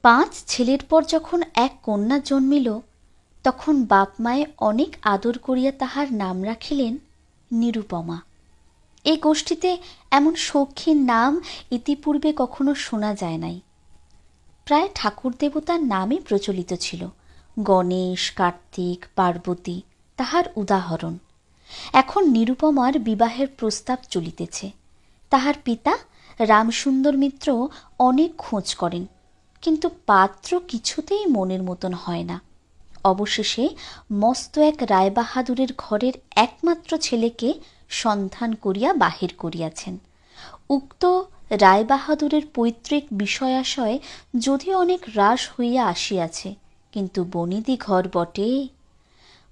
5 ছেলের পর যখন এক কন্যা জন্মিল, তখন বাপ মায়ে অনেক আদর করিয়া তাহার নাম রাখিলেন নিরুপমা। এই গোষ্ঠীতে এমন সখীর নাম ইতিপূর্বে কখনো শোনা যায় নাই। প্রায় ঠাকুর দেবতার নামই প্রচলিত ছিল। গণেশ, কার্তিক, পার্বতী তাহার উদাহরণ। এখন নিরুপমার বিবাহের প্রস্তাব চলিতেছে। তাহার পিতা রামসুন্দর মিত্র অনেক খোঁজ করেন, কিন্তু পাত্র কিছুতেই মনের মতন হয় না। অবশেষে মস্ত এক রায়বাহাদুরের ঘরের একমাত্র ছেলেকে সন্ধান করিয়া বাহির করিয়াছেন। উক্ত রায়বাহাদুরের পৈতৃক বিষয়াশয় যদিও অনেক হ্রাস হইয়া আসিয়াছে, কিন্তু বনিদি ঘর বটে।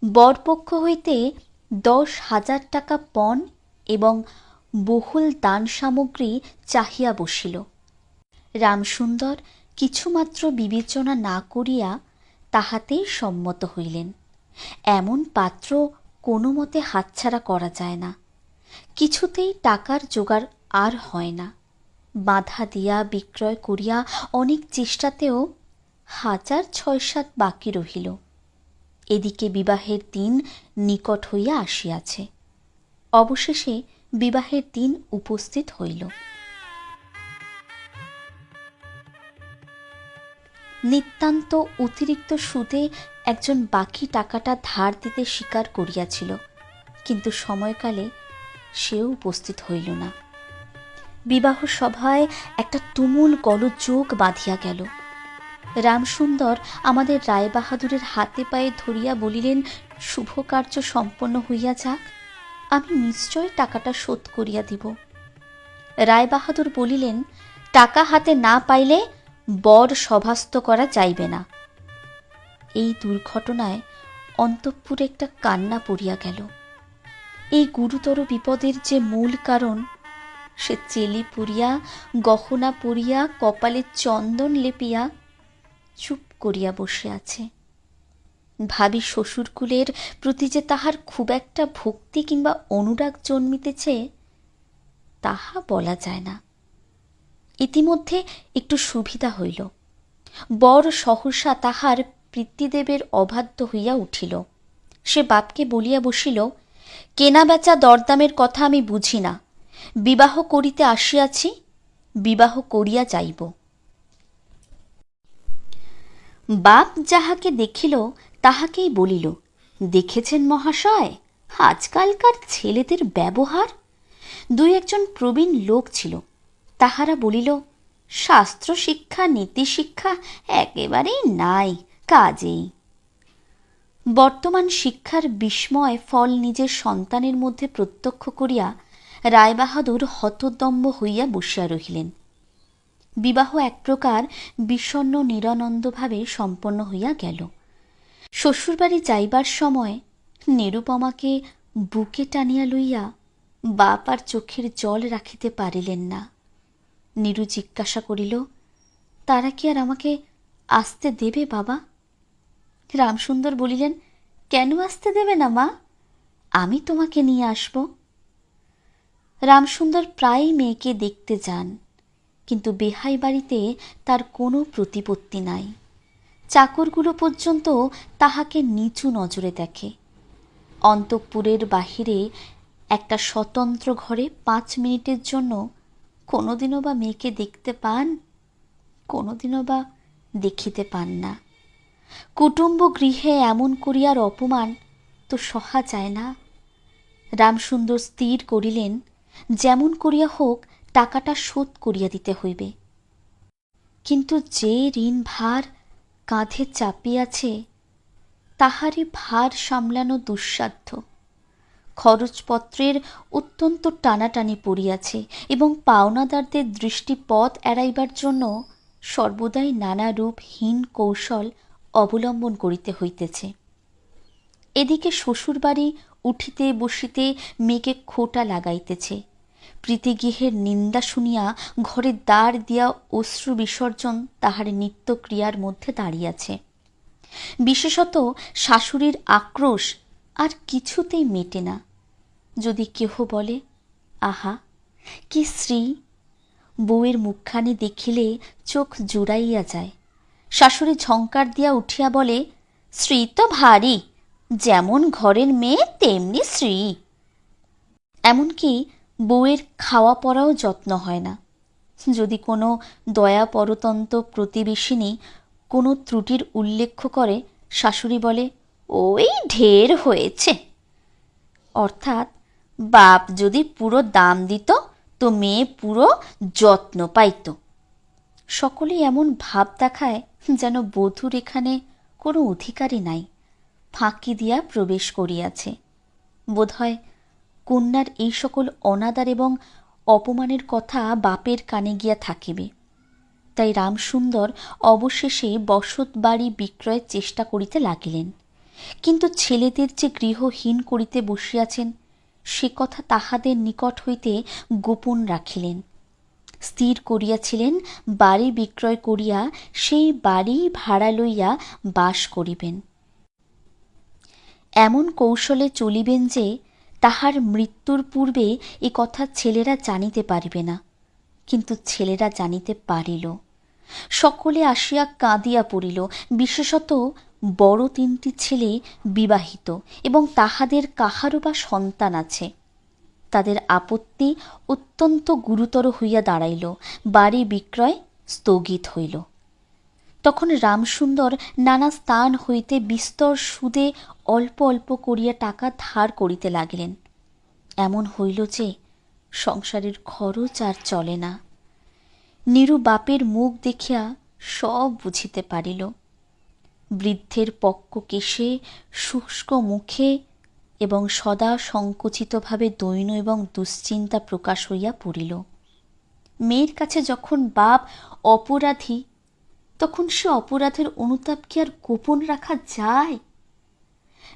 বরপক্ষ হইতে 10,000 টাকা পণ এবং বহুল দান সামগ্রী চাহিয়া বসিল। রামসুন্দর কিছুমাত্র বিবেচনা না করিয়া তাহাতেই সম্মত হইলেন। এমন পাত্র কোনো মতে হাতছাড়া করা যায় না। কিছুতেই টাকার জোগাড় আর হয় না। বাধা দিয়া বিক্রয় করিয়া অনেক চেষ্টাতেও 6,7 বাকি রহিল। এদিকে বিবাহের দিন নিকট হইয়া আসিয়াছে। অবশেষে বিবাহের দিন উপস্থিত হইল। নিতান্ত অতিরিক্ত সুদে একজন বাকি টাকাটা ধার দিতে স্বীকার করিয়াছিল, কিন্তু সময়কালে সেও উপস্থিত হইল না। বিবাহ সভায় একটা তুমুল গোলযোগ বাঁধিয়া গেল। রামসুন্দর আমাদের রায়বাহাদুরের হাতে পায়ে ধরিয়া বলিলেন, শুভ কার্য সম্পন্ন হইয়া যাক, আমি নিশ্চয় টাকাটা শোধ করিয়া দিব। রায়বাহাদুর বলিলেন, টাকা হাতে না পাইলে বর সভাস্থ করা যাইবে না। এই দুর্ঘটনায় অন্তঃপুরে একটা কান্না পড়িয়া গেল। এই গুরুতর বিপদের যে মূল কারণ, সে চেলি পুরিয়া, গহনা পরিয়া, কপালে চন্দন লেপিয়া চুপ করিয়া বসে আছে। ভাবি শ্বশুরকুলের প্রতি যে তাহার খুব একটা ভক্তি কিংবা অনুরাগ জন্মিতেছে, তাহা বলা যায় না। ইতিমধ্যে একটু সুবিধা হইল। বর সহসা তাহার পিতৃদেবের অবাধ্য হইয়া উঠিল। সে বাপকে বলিয়া বসিল, কেনা বেচা দরদামের কথা আমি বুঝি না, বিবাহ করিতে আসিয়াছি, বিবাহ করিয়া যাইব। বাপ যাহাকে দেখিল তাহাকেই বলিল, দেখেছেন মহাশয়, আজকালকার ছেলেদের ব্যবহার। 2-1 প্রবীণ লোক ছিল, তাহারা বলিল, শাস্ত্র শিক্ষা নীতি শিক্ষা একেবারেই নাই কাজেই। বর্তমান শিক্ষার বিস্ময় ফল নিজের সন্তানের মধ্যে প্রত্যক্ষ করিয়া রায়বাহাদুর হতদম্ব হইয়া বসিয়া রহিলেন। বিবাহ এক প্রকার বিষণ্ণ নিরানন্দভাবে সম্পন্ন হইয়া গেল। শ্বশুরবাড়ি যাইবার সময় নিরুপমাকে বুকে টানিয়া লইয়া বাপ আর চোখের জল রাখিতে পারিলেন না। নীরু জিজ্ঞাসা করিল, তারা কি আর আমাকে আসতে দেবে বাবা? রামসুন্দর বলিলেন, কেন আসতে দেবে না মা, আমি তোমাকে নিয়ে আসব। রামসুন্দর প্রায়ই মেয়েকে দেখতে যান, কিন্তু বেহাই বাড়িতে তার কোনো প্রতিপত্তি নাই। চাকরগুলো পর্যন্ত তাহাকে নিচু নজরে দেখে। অন্তঃপুরের বাহিরে একটা স্বতন্ত্র ঘরে 5 মিনিটের জন্য কোনোদিনও বা মেয়েকে দেখতে পান, কোনোদিনও বা দেখিতে পান না। কুটুম্ব গৃহে এমন করিয়ার অপমান তো সহা যায় না। রামসুন্দর স্থির করিলেন, যেমন করিয়া হোক টাকাটা শোধ করিয়া দিতে হইবে। কিন্তু যে ঋণ ভার কাঁধে চাপিয়াছে, তাহারই ভার সামলানো দুঃসাধ্য। খরচপত্রের অত্যন্ত টানাটানি পড়িয়াছে এবং পাওনাদারদের দৃষ্টিপথ এড়াইবার জন্য সর্বদাই নানারূপ হীন কৌশল অবলম্বন করিতে হইতেছে। এদিকে শ্বশুরবাড়ি উঠিতে বসিতে মেয়েকে খোঁটা লাগাইতেছে। প্রীতিগৃহের নিন্দা শুনিয়া ঘরে দ্বার দিয়া অশ্রু বিসর্জন তাহার নিত্যক্রিয়ার মধ্যে দাঁড়িয়াছে। বিশেষত শাশুড়ির আক্রোশ আর কিছুতেই মেটে না। যদি কেহ বলে, আহা কি শ্রী, বউয়ের মুখখানি দেখিলে চোখ জুড়াইয়া যায়, শাশুড়ি ঝঙ্কার দিয়া উঠিয়া বলে, শ্রী তো ভারী, যেমন ঘরের মেয়ে তেমনি শ্রী। এমনকি বউয়ের খাওয়া পরাও যত্ন হয় না। যদি কোনো দয়া পরতন্ত্র প্রতিবেশিনী কোনো ত্রুটির উল্লেখ করে, শাশুড়ি বলে, ওই ঢের হয়েছে। অর্থাৎ বাপ যদি পুরো দাম দিত তো মেয়ে পুরো যত্ন পাইত। সকলেই এমন ভাব দেখায় যেন বধূর এখানে কোনো অধিকারই নাই, ফাঁকি দিয়া প্রবেশ করিয়াছে। বোধহয় কন্যার এই সকল অনাদার এবং অপমানের কথা বাপের কানে গিয়া থাকিবে। তাই রামসুন্দর অবশেষে বসত বাড়ি বিক্রয়ের চেষ্টা করিতে লাগিলেন। কিন্তু ছেলেদের যে গৃহহীন করিতে বসিয়াছেন সে কথা তাহাদের নিকট হইতে গোপন রাখিলেন। স্থির করিয়াছিলেন বাড়ি বিক্রয় করিয়া সেই বাড়ি ভাড়া লইয়া বাস করিবেন। এমন কৌশলে চলিবেন যে তাহার মৃত্যুর পূর্বে এ কথা ছেলেরা জানিতে পারিবে না। কিন্তু ছেলেরা জানিতে পারিল। সকলে আসিয়া কাঁদিয়া পড়িল। বিশেষত বড় তিনটি ছেলে বিবাহিত এবং তাহাদের কাহারও বা সন্তান আছে। তাদের আপত্তি অত্যন্ত গুরুতর হইয়া দাঁড়াইল। বাড়ি বিক্রয় স্থগিত হইল। তখন রামসুন্দর নানা স্থান হইতে বিস্তর সুদে অল্প অল্প করিয়া টাকা ধার করিতে লাগিলেন। এমন হইল যে সংসারের খরচ আর চলে না। নীরু বাপের মুখ দেখিয়া সব বুঝিতে পারিল। বৃদ্ধের পক্ক কেশে, শুষ্ক মুখে এবং সদা সংকুচিতভাবে দৈন্য এবং দুশ্চিন্তা প্রকাশ হইয়া পড়িল। মেয়ের কাছে যখন বাপ অপরাধী, তখন সে অপরাধের অনুতাপ কি আর গোপন রাখা যায়?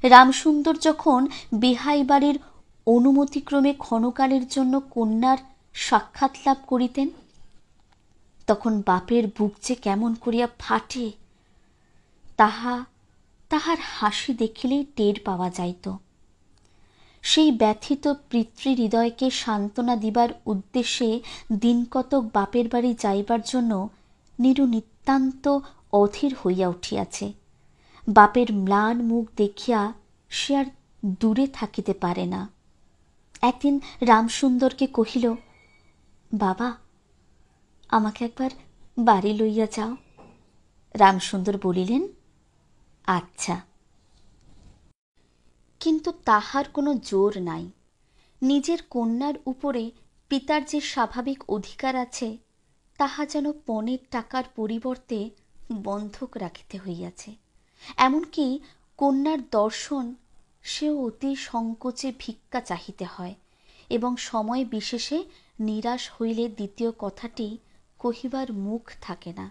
রামসুন্দর যখন বেহাই বাড়ির অনুমতিক্রমে ক্ষণকালের জন্য কন্যার সাক্ষাৎ লাভ করিতেন, তখন বাপের বুক যে কেমন করিয়া ফাটে তাহার হাসি দেখিলেই টের পাওয়া যাইত। সেই ব্যথিত পিতৃহৃদয়কে সান্ত্বনা দিবার উদ্দেশ্যে দিনকতক বাপের বাড়ি যাইবার জন্য নীরু নিতান্ত অধীর হইয়া উঠিয়াছে। বাপের ম্লান মুখ দেখিয়া সে আর দূরে থাকিতে পারে না। একদিন রামসুন্দরকে কহিল, বাবা, আমাকে একবার বাড়ি লইয়া যাও। রামসুন্দর বলিলেন, আচ্ছা। কিন্তু তাহার কোনো জোর নাই। নিজের কন্যার উপরে পিতার যে স্বাভাবিক অধিকার আছে তাহা যেন পণের টাকার পরিবর্তে বন্ধক রাখিতে হইয়াছে। এমনকি কন্যার দর্শন সেও অতি সংকোচে ভিক্ষা চাহিতে হয় এবং সময় বিশেষে নিরাশ হইলে দ্বিতীয় কথাটি কহিবার মুখ থাকে না।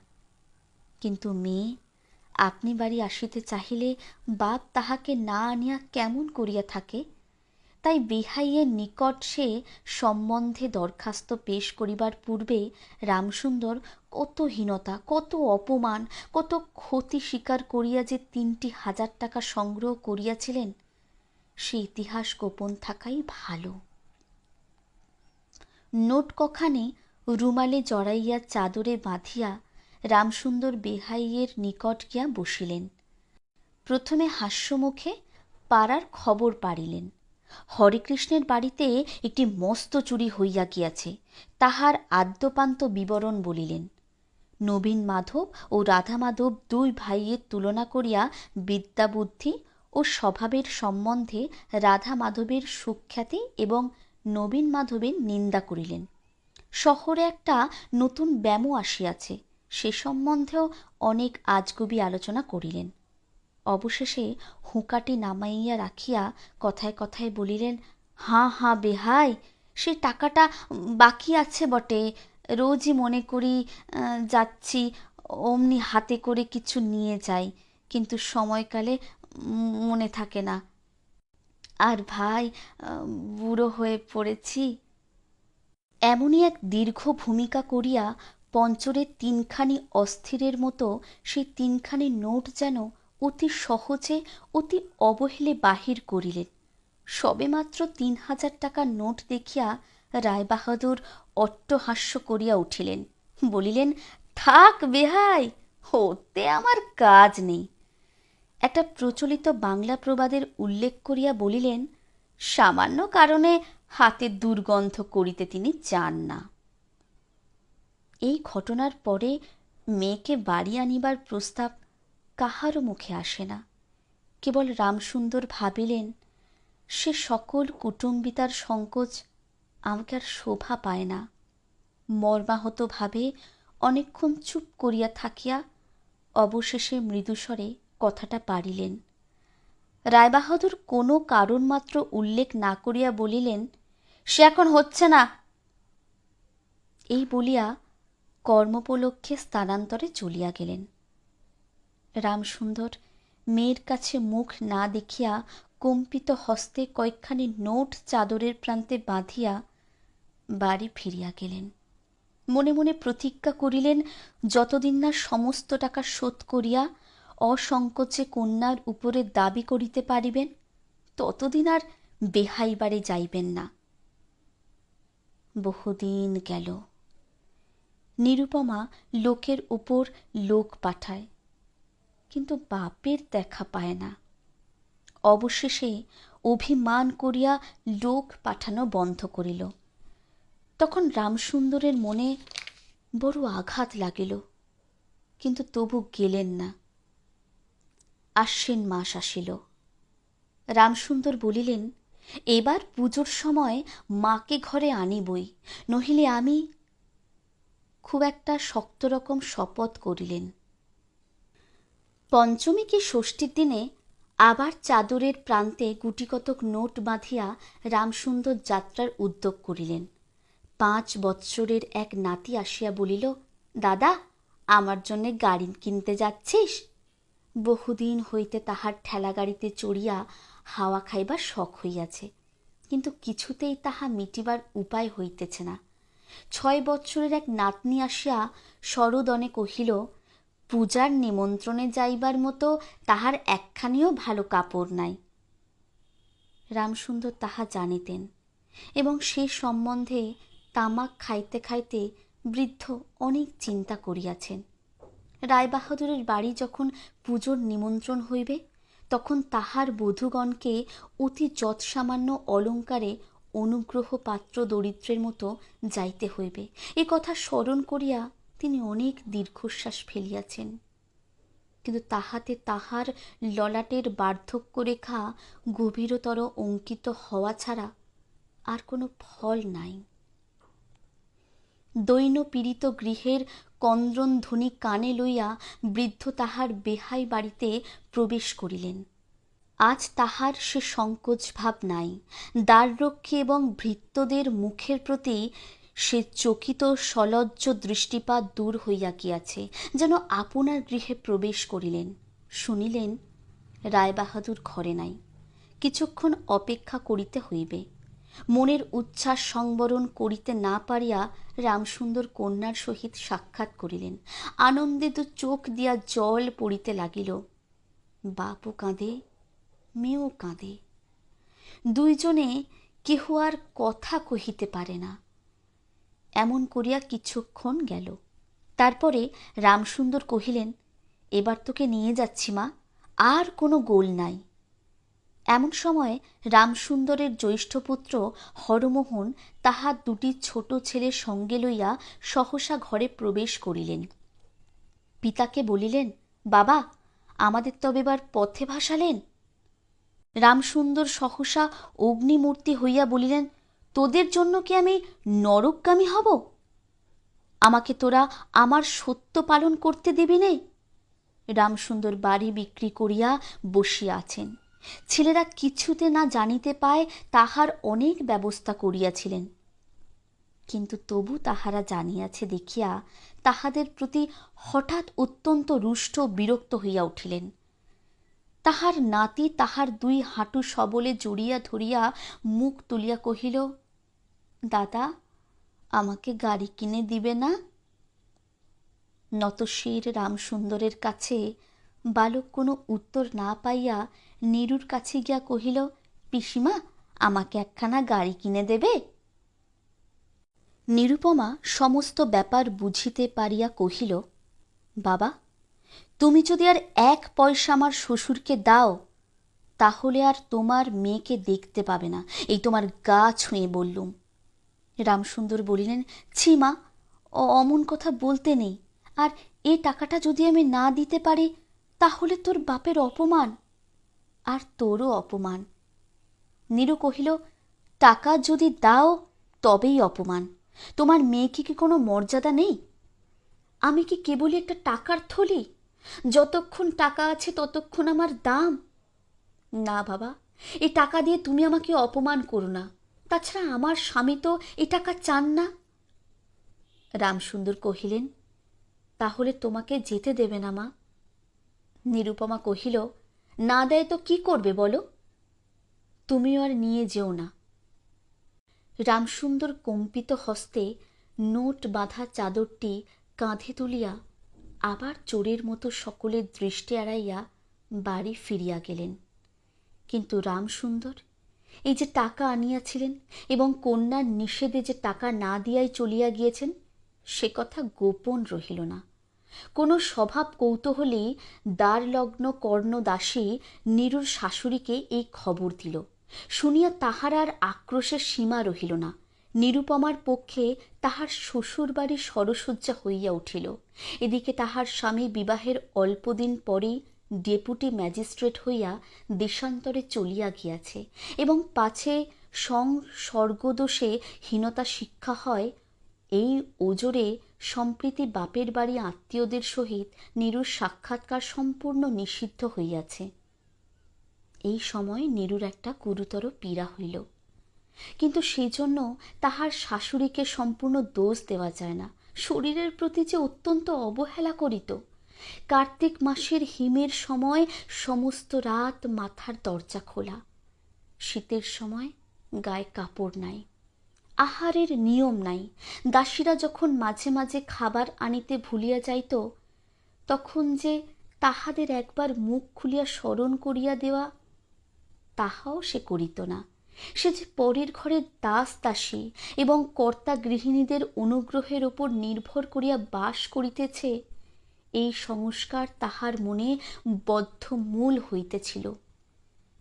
কিন্তু মেয়ে আপনি বাড়ি আসিতে চাহিলে বাপ তাহাকে না আনিয়া কেমন করিয়া থাকে? তাই বেহাইয়ের নিকট সে সম্বন্ধে দরখাস্ত পেশ করিবার পূর্বে রামসুন্দর কত হীনতা, কত অপমান, কত ক্ষতি স্বীকার করিয়া যে 3,000 টাকা সংগ্রহ করিয়াছিলেন সে ইতিহাস গোপন থাকাই ভালো। নোট কখানে রুমালে জড়াইয়া চাদরে বাঁধিয়া রামসুন্দর বেহাইয়ের নিকট গিয়া বসিলেন। প্রথমে হাস্যমুখে পাড়ার খবর পাড়িলেন। হরেকৃষ্ণের বাড়িতে একটি মস্ত চুরি হইয়া গিয়াছে, তাহার আদ্যপান্ত বিবরণ বলিলেন। নবীন মাধব ও রাধা মাধব দুই ভাইয়ের তুলনা করিয়া বিদ্যাবুদ্ধি ও স্বভাবের সম্বন্ধে রাধা মাধবের সুখ্যাতি এবং নবীন মাধবের নিন্দা করিলেন। শহরে একটা নতুন ব্যামো আসিয়াছে, সে সম্বন্ধেও অনেক আজগুবি আলোচনা করিলেন। অবশেষে হুঁকাটি নামাইয়া রাখিয়া কথায় কথায় বলিলেন, হাঁ হাঁ বেহাই, সে টাকাটা বাকি আছে বটে। রোজই মনে করি যাচ্ছি, অমনি হাতে করে কিছু নিয়ে যাই, কিন্তু সময়কালে মনে থাকে না। আর ভাই, বুড়ো হয়ে পড়েছি। এমনই এক দীর্ঘ ভূমিকা করিয়া পঞ্চরের 3খানি অস্থিরের মতো সেই 3খানি নোট যেন অতি সহজে, অতি অবহেলে বাহির করিলেন। সবেমাত্র 3,000 টাকার নোট দেখিয়া রায়বাহাদুর অট্টহাস্য করিয়া উঠিলেন। বলিলেন, থাক বেহাই, ওতে আমার কাজ নেই। একটা প্রচলিত বাংলা প্রবাদের উল্লেখ করিয়া বলিলেন, সামান্য কারণে হাতে দুর্গন্ধ করিতে তিনি চান না। এই ঘটনার পরে মেয়েকে বাড়ি আনিবার প্রস্তাব কাহারও মুখে আসে না। কেবল রামসুন্দর ভাবিলেন, সে সকল কুটুম্বিতার সংকোচ আমাকে আর শোভা পায় না। মর্মাহতভাবে অনেকক্ষণ চুপ করিয়া থাকিয়া অবশেষে মৃদুস্বরে কথাটা পারিলেন। রায়বাহাদুর কোনো কারণ মাত্র উল্লেখ না করিয়া বলিলেন, সে এখন হচ্ছে না। এই বলিয়া কর্মোপলক্ষে স্থানান্তরে চলিয়া গেলেন। রামসুন্দর মেয়ের কাছে মুখ না দেখিয়া কম্পিত হস্তে কয়েকখানি নোট চাদরের প্রান্তে বাঁধিয়া বাড়ি ফিরিয়া গেলেন। মনে মনে প্রতিজ্ঞা করিলেন, যতদিন না সমস্ত টাকা শোধ করিয়া অসংকোচে কন্যার উপরে দাবি করিতে পারিবেন, ততদিন আর বেহাইবারে যাইবেন না। বহুদিন গেল। নিরুপমা লোকের উপর লোক পাঠায়, কিন্তু বাপের দেখা পায় না। অবশেষে অভিমান করিয়া লোক পাঠানো বন্ধ করিল। তখন রামসুন্দরের মনে বড় আঘাত লাগিল, কিন্তু তবু গেলেন না। আশ্বিন মাস আসিল। রামসুন্দর বলিলেন, এবার পুজোর সময় মাকে ঘরে আনিবই, নহিলে আমি। খুব একটা শক্ত রকম শপথ করিলেন। পঞ্চমী কি ষষ্ঠীর দিনে আবার চাদরের প্রান্তে গুটিকতক নোট বাঁধিয়া রামসুন্দর যাত্রার উদ্যোগ করিলেন। 5 বৎসরের এক নাতি আসিয়া বলিল, দাদা, আমার জন্যে গাড়ি কিনতে যাচ্ছিস? বহুদিন হইতে তাহার ঠেলা গাড়িতে চড়িয়া হাওয়া খাইবার শখ হইয়াছে, কিন্তু কিছুতেই তাহা মিটিবার উপায় হইতেছে না। 6 বৎসরের এক নাতনি আসিয়া সরোদনে কহিল, পূজার নিমন্ত্রণে যাইবার মতো তাহার একখানিও ভালো কাপড় নাই। রামসুন্দর তাহা জানিতেন, এবং সে সম্বন্ধে তামাক খাইতে খাইতে বৃদ্ধ অনেক চিন্তা করিয়াছেন। রায়বাহাদুরের বাড়ি যখন পুজোর নিমন্ত্রণ হইবে, তখন তাহার বধূগণকে অতি যৎসামান্য অলঙ্কারে অনুগ্রহ পাত্র দরিদ্রের মতো যাইতে হইবে। এ কথা স্মরণ করিয়া তিনি অনেক দীর্ঘশ্বাস ফেলিয়াছেন, কিন্তু তাহাতে তাহার ললাটের বার্ধক্যরেখা গভীরতর অঙ্কিত হওয়া ছাড়া আর কোনো ফল নাই। দৈন্য পীড়িত গৃহের কন্দ্রধ্বনি কানে লইয়া বৃদ্ধ তাহার বেহাই বাড়িতে প্রবেশ করিলেন। আজ তাহার সে সংকোচ ভাব নাই। দ্বাররক্ষী এবং ভৃত্যদের মুখের প্রতি সে চকিত সলজ্জ দৃষ্টিপাত দূর হইয়া গিয়াছে, যেন আপনার গৃহে প্রবেশ করিলেন। শুনিলেন, রায়বাহাদুর ঘরে নাই, কিছুক্ষণ অপেক্ষা করিতে হইবে। মনের উচ্ছ্বাস সংবরণ করিতে না পারিয়া রামসুন্দর কন্যার সহিত সাক্ষাৎ করিলেন। আনন্দে তো চোখ দিয়া জল পড়িতে লাগিল। বাপও কাঁদে, মেয়েও কাঁদে। দুইজনে কেহ আর কথা কহিতে পারে না। এমন করিয়া কিছুক্ষণ গেল। তারপরে রামসুন্দর কহিলেন, এবার তোকে নিয়ে যাচ্ছি মা, আর কোনো গোল নাই। এমন সময় রামসুন্দরের জ্যৈষ্ঠ পুত্র হরমোহন তাহার 2টি ছোট ছেলে সঙ্গে লইয়া সহসা ঘরে প্রবেশ করিলেন। পিতাকে বলিলেন, বাবা, আমাদের তবে এবার পথে ভাসালেন। রামসুন্দর সহসা অগ্নিমূর্তি হইয়া বলিলেন, তোদের জন্য কি আমি নরকগামী হব? আমাকে তোরা আমার সত্য পালন করতে দিবি নে? রামসুন্দর বাড়ি বিক্রি করিয়া বসিয়া আছেন। ছেলেরা কিছুতে না জানিতে পায় তাহার অনেক ব্যবস্থা করিয়াছিলেন, কিন্তু তবু তাহারা জানিয়াছে দেখিয়া তাহাদের প্রতি হঠাৎ অত্যন্ত রুষ্ট বিরক্ত হইয়া উঠিলেন। তাহার নাতি তাহার 2 হাঁটু সবলে জড়িয়া ধরিয়া মুখ তুলিয়া কহিল, দাদা, আমাকে গাড়ি কিনে দিবে না? নতশির রামসুন্দরের কাছে বালক কোনো উত্তর না পাইয়া নীরুর কাছে গিয়া কহিল, পিসিমা, আমাকে একখানা গাড়ি কিনে দেবে? নিরুপমা সমস্ত ব্যাপার বুঝিতে পারিয়া কহিল, বাবা, তুমি যদি আর 1 পয়সা আমার শ্বশুরকে দাও, তাহলে আর তোমার মেয়েকে দেখতে পাবে না, এই তোমার গা ছুঁয়ে বললুম। রামসুন্দর বলিলেন, ছি মা, অমন কথা বলতে নেই। আর এ টাকাটা যদি আমি না দিতে পারি, তাহলে তোর বাপের অপমান, আর তোরও অপমান। নীরু কহিল, টাকা যদি দাও তবেই অপমান। তোমার মেয়েকে কি কোনো মর্যাদা নেই? আমি কি কেবলই একটা টাকার থলি? যতক্ষণ টাকা আছে ততক্ষণ আমার দাম। না বাবা, এই টাকা দিয়ে তুমি আমাকে অপমান করো না। তাছাড়া আমার স্বামী তো এই টাকা চান না। রামসুন্দর কহিলেন, তাহলে তোমাকে যেতে দেবে না মা? নিরুপমা কহিল, না দেয় তো কি করবে বলো? তুমিও আর নিয়ে যেও না। রামসুন্দর কম্পিত হস্তে নোট বাঁধা চাদরটি কাঁধে তুলিয়া আবার চোরের মতো সকলের দৃষ্টি এড়াইয়া বাড়ি ফিরিয়া গেলেন। কিন্তু রামসুন্দর এই যে টাকা আনিয়াছিলেন এবং কন্যার নিষেধে যে টাকা না দিয়াই চলিয়া গিয়েছেন, সে কথা গোপন রহিল না। কোনো স্বভাব কৌতূহলী দ্বারলগ্ন কর্ণদাসী নীরুর শাশুড়িকে এই খবর দিল। শুনিয়া তাহার আর আক্রোশের সীমা রহিল না। নিরুপমার পক্ষে তাহার শ্বশুর বাড়ি সরসজ্জা হইয়া উঠিল। এদিকে তাহার স্বামী বিবাহের অল্পদিন পরেই ডেপুটি ম্যাজিস্ট্রেট হইয়া দেশান্তরে চলিয়া গিয়াছে, এবং পাছে স্বর্গদোষে হীনতা শিক্ষা হয়, এই ওজরে সম্প্রীতি বাপের বাড়ি আত্মীয়দের সহিত নীরুর সাক্ষাৎকার সম্পূর্ণ নিষিদ্ধ হইয়াছে। এই সময় নীরুর একটা গুরুতর পীড়া হইল, কিন্তু সেই জন্য তাহার শাশুড়িকে সম্পূর্ণ দোষ দেওয়া যায় না। শরীরের প্রতি যে অত্যন্ত অবহেলা করিত। কার্তিক মাসের হিমের সময় সমস্ত রাত মাথার দরজা খোলা, শীতের সময় গায়ে কাপড় নাই, আহারের নিয়ম নাই। দাসীরা যখন মাঝে মাঝে খাবার আনিতে ভুলিয়া যাইত, তখন যে তাহাদের একবার মুখ খুলিয়া স্মরণ করিয়া দেওয়া, তাহাও সে করিত না। সে যে পরের ঘরের দাস দাসী এবং কর্তা গৃহিণীদের অনুগ্রহের ওপর নির্ভর করিয়া বাস করিতেছে, এই সংস্কার তাহার মনে বদ্ধমূল হইতেছিল।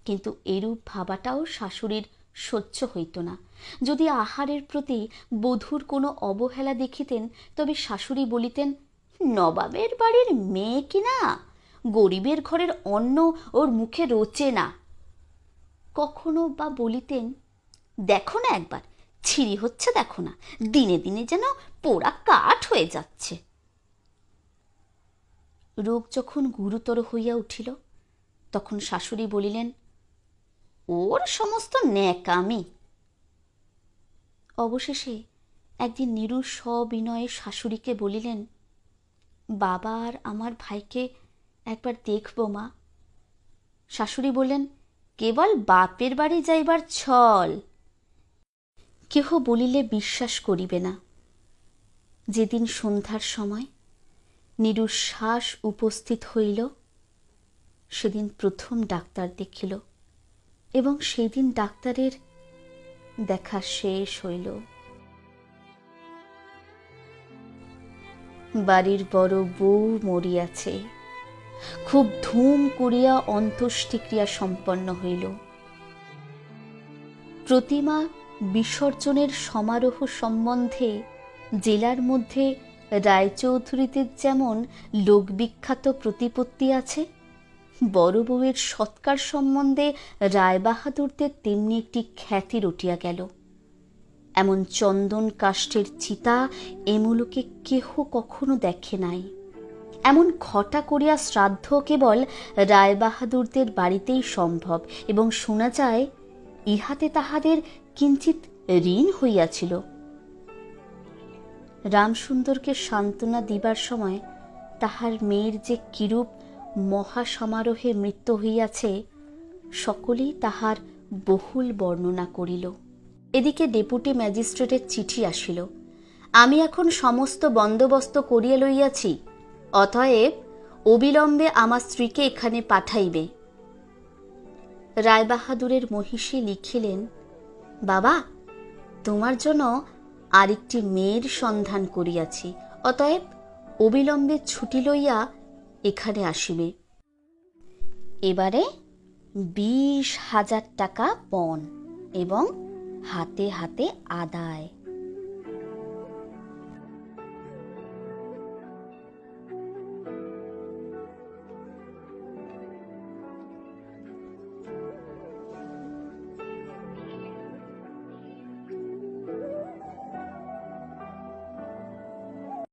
কিন্তু এরূপ ভাবাটাও শাশুড়ির সহ্য হইত না। যদি আহারের প্রতি বধূর কোনো অবহেলা দেখিতেন, তবে শাশুড়ি বলিতেন, নবাবের বাড়ির মেয়ে কিনা, গরিবের ঘরের অন্ন ওর মুখে রোচে না। কখনো বা বলিতেন, দেখো না একবার ছিঁড়ি হচ্ছে, দেখো না, দিনে দিনে যেন পোড়া কাঠ হয়ে যাচ্ছে। রোগ যখন গুরুতর হইয়া উঠিল, তখন শাশুড়ি বলিলেন, ওর সমস্ত ন্যাকামি। অবশেষে একদিন নীরু সবিনয়ে শাশুড়িকে বলিলেন, বাবা আর আমার ভাইকে একবার দেখব মা। শাশুড়ি বললেন, কেবল বাপের বাড়ি যাইবার ছল। কেহ বলিলে বিশ্বাস করিবে না। যেদিন সন্ধ্যার সময় নীরুর শ্বাস উপস্থিত হইল, সেদিন প্রথম ডাক্তার দেখিল, এবং সেদিন ডাক্তারের দেখা শেষ হইল। বাড়ির বড় বউ মরিয়াছে। খুব ধুম করিয়া অন্ত্যেষ্টিক্রিয়া সম্পন্ন হইল। প্রতিমা বিসর্জনের সমারোহ সম্বন্ধে জেলার মধ্যে রায়চৌধুরীদের যেমন লোকবিখ্যাত প্রতিপত্তি আছে, বড় বউয়ের সৎকার সম্বন্ধে রায়বাহাদুরদের তেমনি একটি খ্যাতি রটিয়া গেল। এমন চন্দন কাষ্ঠের চিতা এমুলোকে কেহ কখনো দেখে নাই। এমন ঘটা করিয়া শ্রাদ্ধ কেবল রায়বাহাদুরদের বাড়িতেই সম্ভব, এবং শোনা যায় ইহাতে তাহাদের কিঞ্চিত ঋণ হইয়াছিল। রামসুন্দরকে সান্ত্বনা দিবার সময় তাহার মেয়ের যে কিরূপ মহাসমারোহে মৃত্যু হইয়াছে, সকলেই তাহার বহুল বর্ণনা করিল। এদিকে ডেপুটি ম্যাজিস্ট্রেটের চিঠি আসিল, আমি এখন সমস্ত বন্দোবস্ত করিয়া লইয়াছি, অতএব অবিলম্বে আমার স্ত্রীকে এখানে পাঠাইবে। রায়বাহাদুরের মহিষী লিখিলেন, বাবা, তোমার জন্য আরেকটি মেয়ের সন্ধান করিয়াছি, অতএব অবিলম্বে ছুটি লইয়া এখানে আসিবে। এবারে 20,000 টাকা পণ এবং হাতে হাতে আদায়।